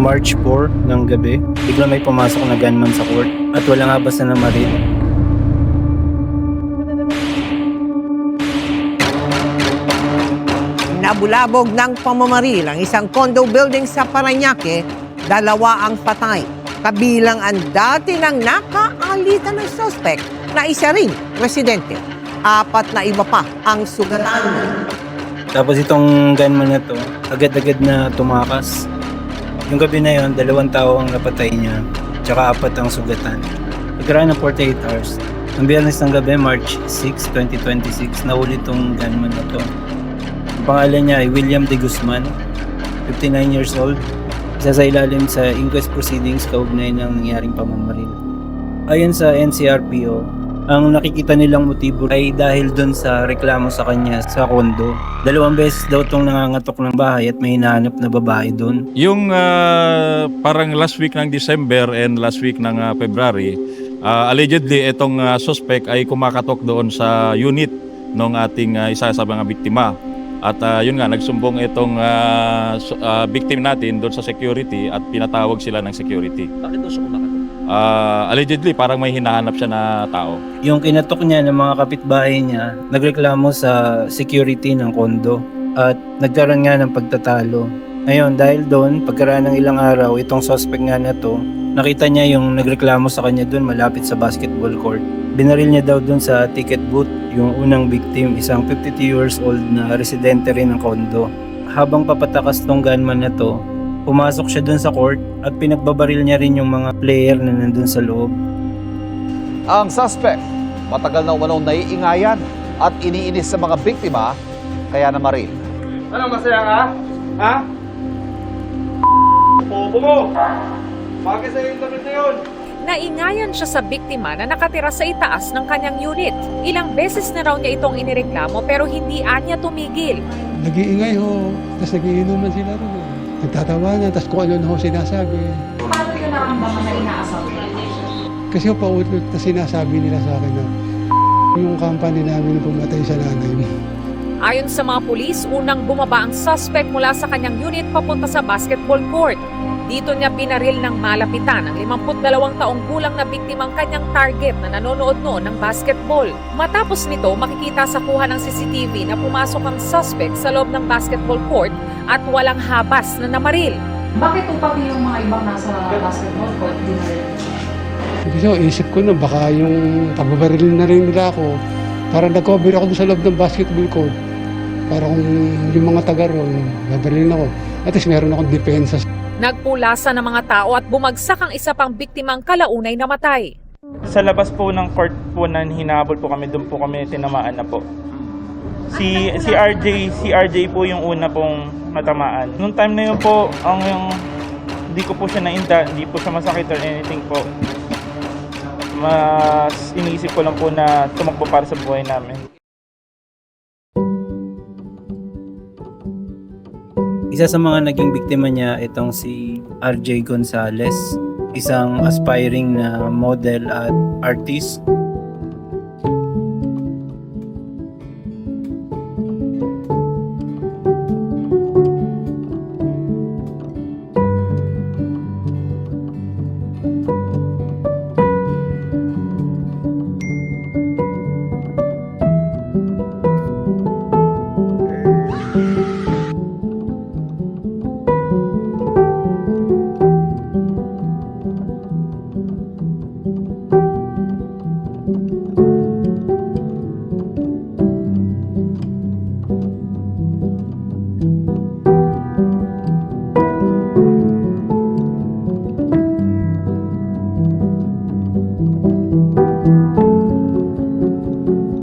March 4 ng gabi, bigla may pumasok na gunman sa court at wala nga basta na maril. Nabulabog ng pamamaril ang isang condo building sa Parañaque, 2 ang patay. Kabilang ang dati ng nakaalitan ng suspect na isa ring residente. 4 na iba pa ang sugatan. Tapos itong gunman na to, agad-agad na tumakas. Yung gabi na yon, 2 tao ang napatay niya, tsaka 4 ang sugatan. Pagkaraan ng 48 hours, ang Biyernes ng gabi, March 6, 2026, nahuli itong gunman na to. Ang pangalan niya ay William De Guzman, 59 years old. Isa sa ilalim sa inquest proceedings kaugnay ng nangyaring pamamaril. Ayon sa NCRPO, ang nakikita nilang motibo ay dahil doon sa reklamo sa kanya sa kondo. 2 beses daw itong nangangatok ng bahay at may hinahanap na babae doon. Yung parang last week ng December and last week ng February, allegedly itong suspect ay kumakatok doon sa unit ng ating isa sa mga biktima. At yun nga, nagsumbong itong victim natin doon sa security at pinatawag sila ng security. Bakit daw siya kumakatok? Allegedly, parang may hinahanap siya na tao. Yung kinatok niya ng mga kapitbahay niya, nagreklamo sa security ng kondo at nagkaroon nga ng pagtatalo. Ngayon, dahil doon, pagkaraan ng ilang araw, itong suspect nga na to, nakita niya yung nagreklamo sa kanya doon malapit sa basketball court. Binaril niya daw doon sa ticket booth yung unang victim, isang 52 years old na residente rin ng kondo. Habang papatakas tong gunman na to, pumasok siya doon sa court at pinagbabaril niya rin yung mga player na nandun sa loob. Ang suspect, matagal na umanong naiingayan at iniinis sa mga biktima, kaya namaril. Ano, masaya ka? Ha? Popo mo! Bakit sa'yo yung damit na yun? Naingayan siya sa biktima na nakatira sa itaas ng kanyang unit. Ilang beses na raw niya itong inireklamo pero hindi anya tumigil. Nag-iingay ho, tapos nagiinuman sila rin. Nagtatawanan, tapos kung ano na ho sinasabi. Paano yun nakamdaman na inaasal? Kasi ho, paulit na sinasabi nila sa akin na yung company namin pumatay sa nanay mo. Ayon sa mga pulis, unang bumaba ang suspect mula sa kanyang unit papunta sa basketball court. Dito niya binaril ng malapitan ang 52 taong gulang na biktimang kanyang target na nanonood noon ng basketball. Matapos nito, makikita sa kuha ng CCTV na pumasok ang suspect sa loob ng basketball court at walang habas na namaril. Bakit po pati yung mga ibang nasa basketball court dinaril? Kasi ho, isip ko na baka yung pagbabarilin na rin nila ako, para nag-cover ako doon sa loob ng basketball court. Para kung yung mga taga roon, babarilin ako. At least meron akong depensa. Nagpulasa ng mga tao at bumagsak ang isa pang biktimang kalaunay namatay. Sa labas po ng court po na hinahabol po kami, doon po kami tinamaan na po. Si RJ po yung una pong natamaan. Noong time na yun po, hindi ko po siya nainda, hindi po siya masakit or anything po. Mas iniisip ko lang po na tumakbo para sa buhay namin. Isa sa mga naging biktima niya itong si RJ Gonzalez, isang aspiring na model at artist.